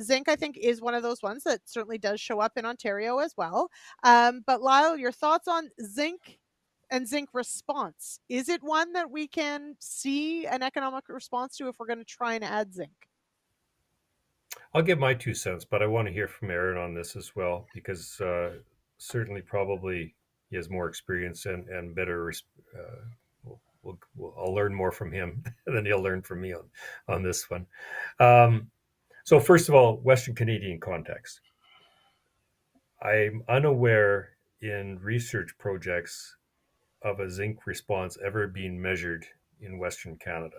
Zinc, I think, is one of those ones that certainly does show up in Ontario as well. But Lyle, your thoughts on zinc and zinc response. Is it one that we can see an economic response to if we're going to try and add zinc? I'll give my 2 cents, but I want to hear from Aaron on this as well, because certainly probably he has more experience and better. I'll learn more from him than he'll learn from me on this one. So first of all, Western Canadian context. I'm unaware in research projects of a zinc response ever being measured in Western Canada.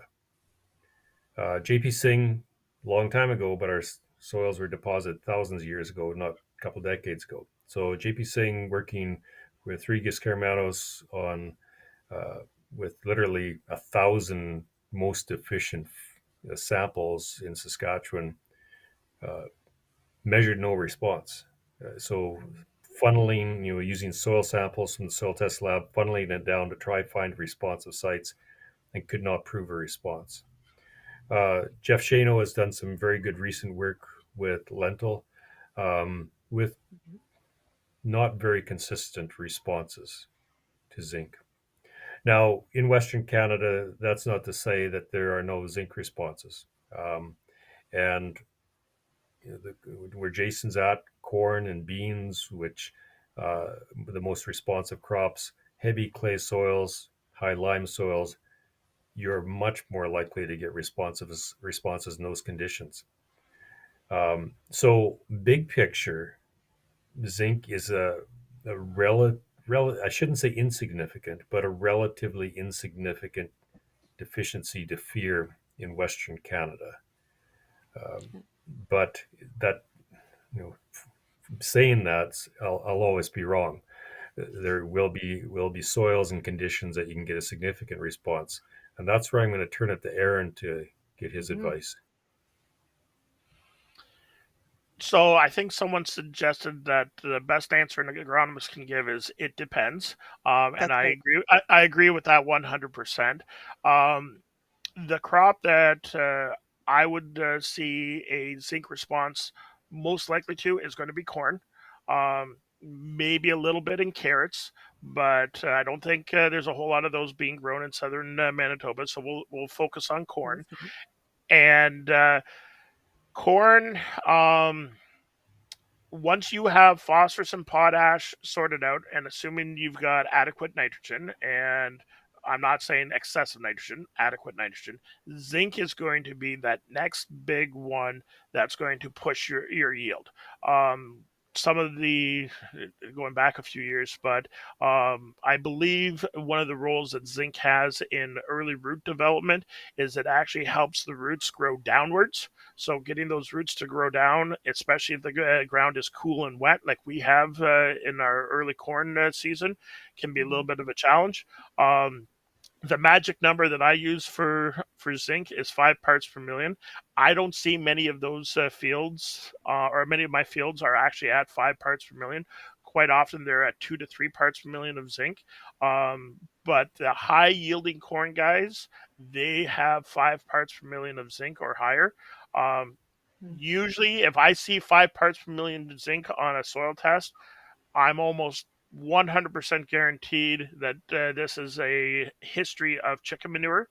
JP Singh, long time ago, but our soils were deposited thousands of years ago, not a couple decades ago. So JP Singh working with Regis Karmanos on with literally 1,000 most efficient samples in Saskatchewan, measured no response. So funneling, using soil samples from the soil test lab, funneling it down to try find responsive sites, and could not prove a response. Jeff Shano has done some very good recent work with lentil, with not very consistent responses to zinc. Now, in Western Canada, that's not to say that there are no zinc responses. And where Jason's at, corn and beans, which the most responsive crops, heavy clay soils, high lime soils, you're much more likely to get responses in those conditions. So big picture, zinc is a I shouldn't say insignificant, but a relatively insignificant deficiency to fear in Western Canada. But that, saying that, I'll always be wrong. There will be soils and conditions that you can get a significant response, and that's where I'm going to turn it to Aaron to get his advice. So I think someone suggested that the best answer an agronomist can give is it depends, and I agree. I agree with that 100%. The crop that I would see a zinc response most likely to is going to be corn, maybe a little bit in carrots, but I don't think there's a whole lot of those being grown in southern Manitoba. So we'll focus on corn, and corn. Once you have phosphorus and potash sorted out, and assuming you've got adequate nitrogen, and I'm not saying excessive nitrogen, adequate nitrogen, zinc is going to be that next big one that's going to push your yield. Some of the, going back a few years, but I believe one of the roles that zinc has in early root development is it actually helps the roots grow downwards. So getting those roots to grow down, especially if the ground is cool and wet, like we have in our early corn season, can be a little bit of a challenge. The magic number that I use for zinc is 5 parts per million. I don't see many of those fields, or many of my fields are actually at 5 parts per million. Quite often they're at 2 to 3 parts per million of zinc. But the high yielding corn guys, they have 5 parts per million of zinc or higher. Usually, if I see 5 parts per million zinc on a soil test, I'm almost 100% guaranteed that this is a history of chicken manure,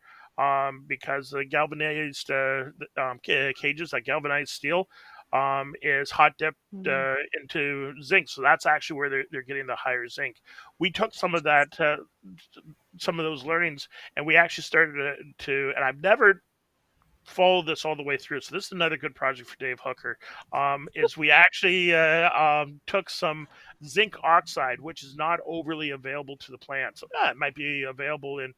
because the galvanized cages, like galvanized steel, is hot dipped into zinc. So that's actually where they're getting the higher zinc. We took some of that, some of those learnings, and we actually started to, and I've never follow this all the way through. So this is another good project for Dave Hooker. Is we actually took some zinc oxide, which is not overly available to the plant. So it might be available in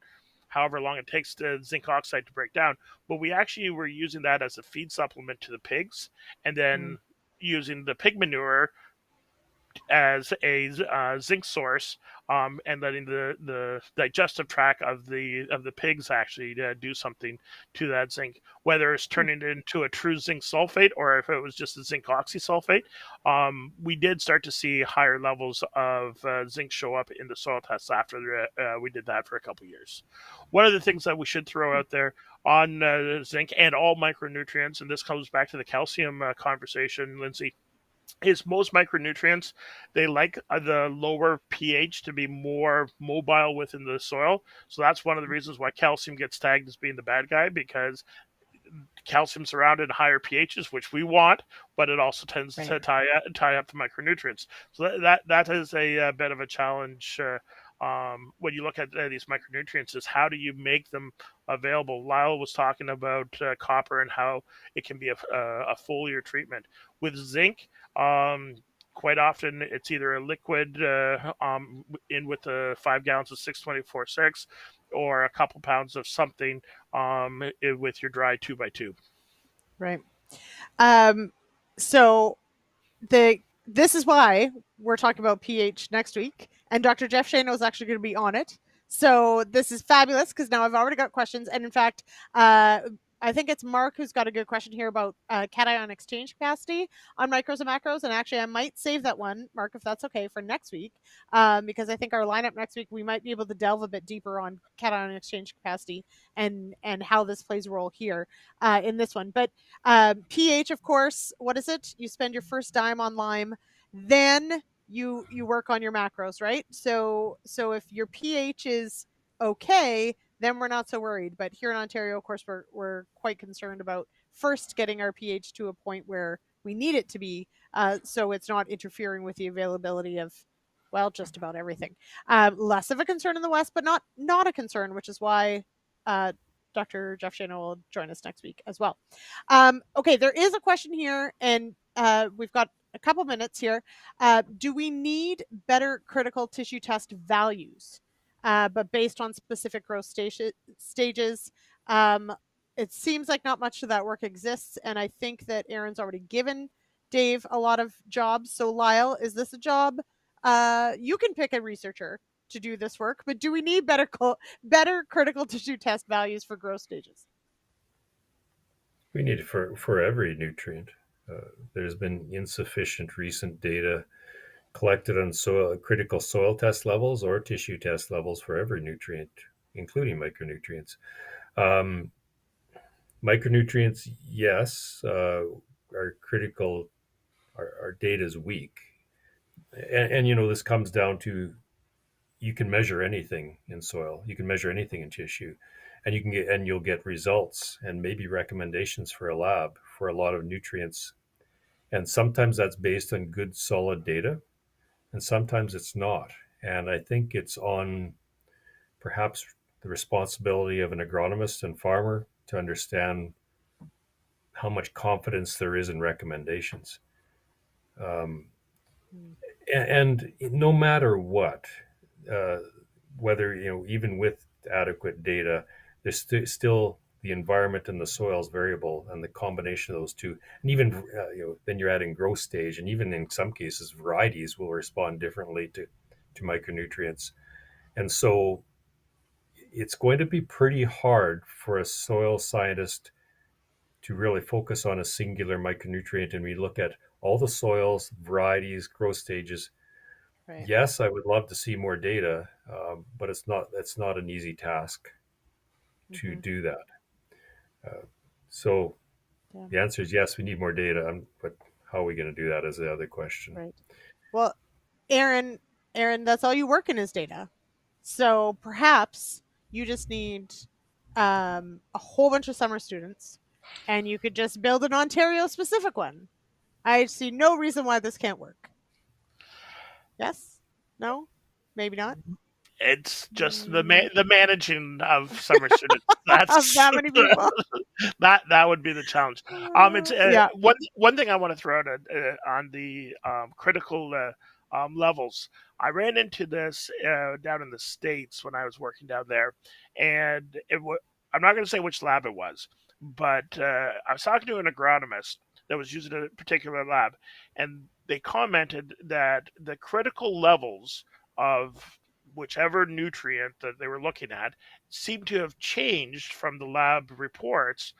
however long it takes the zinc oxide to break down. But we actually were using that as a feed supplement to the pigs, and then using the pig manure as a zinc source, and letting the digestive tract of the pigs actually do something to that zinc, whether it's turning it into a true zinc sulfate or if it was just a zinc oxysulfate. We did start to see higher levels of zinc show up in the soil tests after we did that for a couple years. One of the things that we should throw out there on zinc and all micronutrients, and this comes back to the calcium conversation, Lyndsey, is most micronutrients, they like the lower pH to be more mobile within the soil. So that's one of the reasons why calcium gets tagged as being the bad guy, because calcium's around in higher pHs, which we want, but it also tends to tie up the micronutrients. So that is a bit of a challenge when you look at these micronutrients, is how do you make them available? Lyle was talking about copper and how it can be a foliar treatment. With zinc, quite often it's either a liquid in with the 5 gallons of 624-6, or a couple pounds of something with your dry 2x2. Right. So this is why we're talking about pH next week, and Dr. Jeff Shano is actually going to be on it. So this is fabulous, because now I've already got questions, and in fact, I think it's Mark who's got a good question here about cation exchange capacity on micros and macros. And actually, I might save that one, Mark, if that's okay, for next week, because I think our lineup next week, we might be able to delve a bit deeper on cation exchange capacity and how this plays a role here in this one. But pH, of course, what is it? You spend your first dime on lime, then you work on your macros, right? So if your pH is okay, then we're not so worried. But here in Ontario, of course, we're quite concerned about first getting our pH to a point where we need it to be, so it's not interfering with the availability of, well, just about everything. Less of a concern in the West, but not a concern, which is why Dr. Jeff Shano will join us next week as well. Okay, there is a question here, and we've got a couple minutes here. Do we need better critical tissue test values, but based on specific growth stages? It seems like not much of that work exists, and I think that Aaron's already given Dave a lot of jobs. So Lyle, is this a job? You can pick a researcher to do this work, but do we need better critical tissue test values for growth stages? We need it for every nutrient. There's been insufficient recent data collected on critical soil test levels or tissue test levels for every nutrient, including micronutrients. Micronutrients, yes, are critical. Our data is weak, and this comes down to, you can measure anything in soil, you can measure anything in tissue, and you'll get results and maybe recommendations for a lab for a lot of nutrients. And sometimes that's based on good solid data, and sometimes it's not. And I think it's on perhaps the responsibility of an agronomist and farmer to understand how much confidence there is in recommendations. And no matter what, whether, even with adequate data, there's still the environment and the soil is variable, and the combination of those two, and even then you're adding growth stage, and even in some cases varieties will respond differently to micronutrients. And so it's going to be pretty hard for a soil scientist to really focus on a singular micronutrient, and we look at all the soils, varieties, growth stages. Right. Yes, I would love to see more data, but it's not an easy task to do that. So the answer is yes, we need more data, but how are we going to do that is the other question. Right. Well, Aaron, that's all you work in is data. So perhaps you just need a whole bunch of summer students, and you could just build an Ontario-specific one. I see no reason why this can't work. Yes? No? Maybe not? It's just the managing of summer students. That's of that many people. that would be the challenge. It's one thing I want to throw out on the critical levels. I ran into this down in the States when I was working down there, and I'm not going to say which lab it was, but I was talking to an agronomist that was using a particular lab, and they commented that the critical levels of whichever nutrient that they were looking at seemed to have changed from the lab reports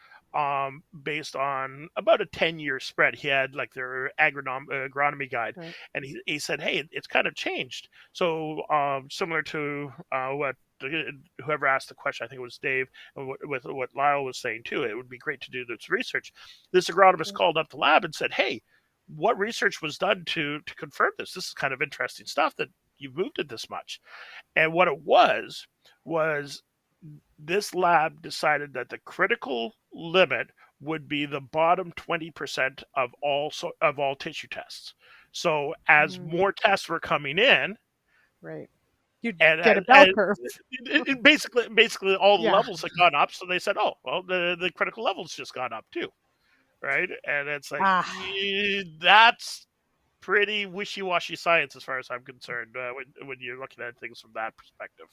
based on about a 10-year spread. He had like their agronomy guide, right. And he said, hey, it's kind of changed. So similar to what whoever asked the question, I think it was Dave, and with what Lyle was saying too, it would be great to do this research. This agronomist called up the lab and said, hey, what research was done to confirm this? This is kind of interesting stuff that you've moved it this much. And what it was this lab decided that the critical limit would be the bottom 20% of all tissue tests. So as more tests were coming in, right, you'd get a bell curve. Basically all the levels had gone up. So they said, oh, well, the critical level's just gone up too, right? And it's like, that's pretty wishy-washy science as far as I'm concerned when you're looking at things from that perspective.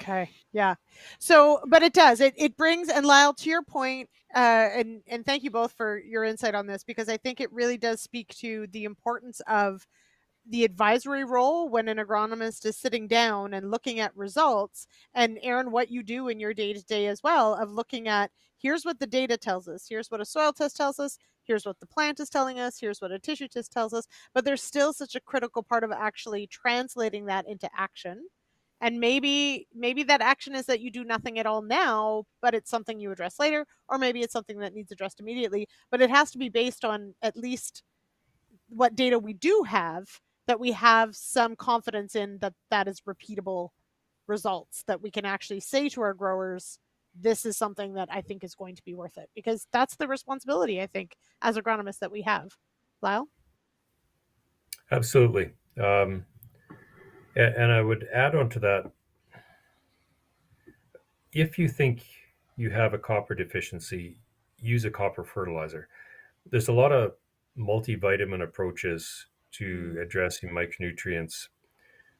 Okay. Yeah. So, but it does. It brings, and Lyle, to your point, and thank you both for your insight on this, because I think it really does speak to the importance of the advisory role when an agronomist is sitting down and looking at results. And Aaron, what you do in your day-to-day as well, of looking at, here's what the data tells us, here's what a soil test tells us, here's what the plant is telling us, here's what a tissue test tells us, but there's still such a critical part of actually translating that into action. And maybe that action is that you do nothing at all now, but it's something you address later, or maybe it's something that needs addressed immediately, but it has to be based on at least what data we do have, that we have some confidence in, that is repeatable results, that we can actually say to our growers, this is something that I think is going to be worth it, because that's the responsibility, I think, as agronomists that we have. Lyle? Absolutely. And I would add on to that, if you think you have a copper deficiency, use a copper fertilizer. There's a lot of multivitamin approaches to addressing micronutrients.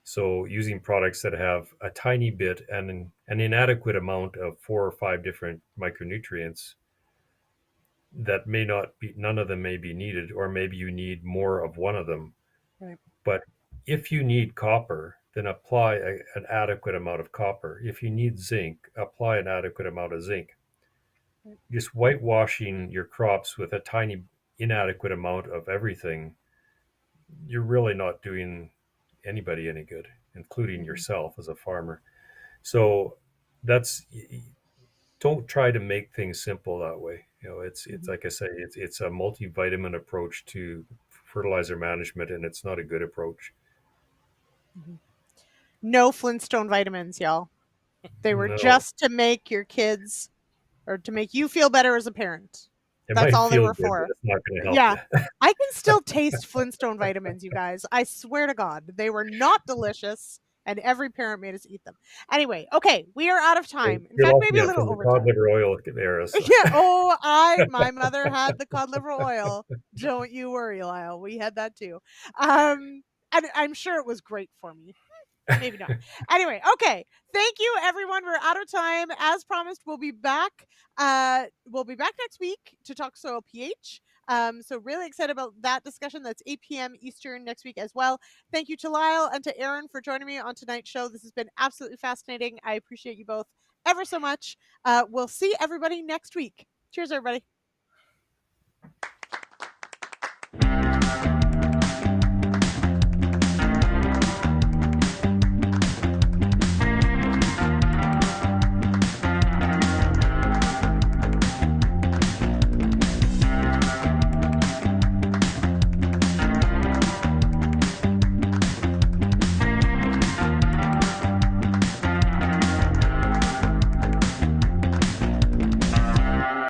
So using products that have a tiny bit and an inadequate amount of 4 or 5 different micronutrients that may not be, none of them may be needed, or maybe you need more of one of them. Right. But if you need copper, then apply an adequate amount of copper. If you need zinc, apply an adequate amount of zinc. Just whitewashing your crops with a tiny inadequate amount of everything, you're really not doing anybody any good, including yourself as a farmer. So don't try to make things simple that way. It's like I say, it's a multivitamin approach to fertilizer management, and it's not a good approach. No Flintstone vitamins, y'all. They were just to make your kids, or to make you feel better as a parent. That's all they were for. It's not going to help you. I can still taste Flintstone vitamins, you guys. I swear to God, they were not delicious, and every parent made us eat them. Anyway, okay, we are out of time. In fact, maybe a little over cod liver oil era. So. Yeah. My mother had the cod liver oil. Don't you worry, Lyle. We had that too. And I'm sure it was great for me. Maybe not. Anyway, okay. Thank you, everyone. We're out of time. As promised, we'll be back. We'll be back next week to talk soil pH. So really excited about that discussion. That's 8 p.m. Eastern next week as well. Thank you to Lyle and to Aaron for joining me on tonight's show. This has been absolutely fascinating. I appreciate you both ever so much. We'll see everybody next week. Cheers, everybody.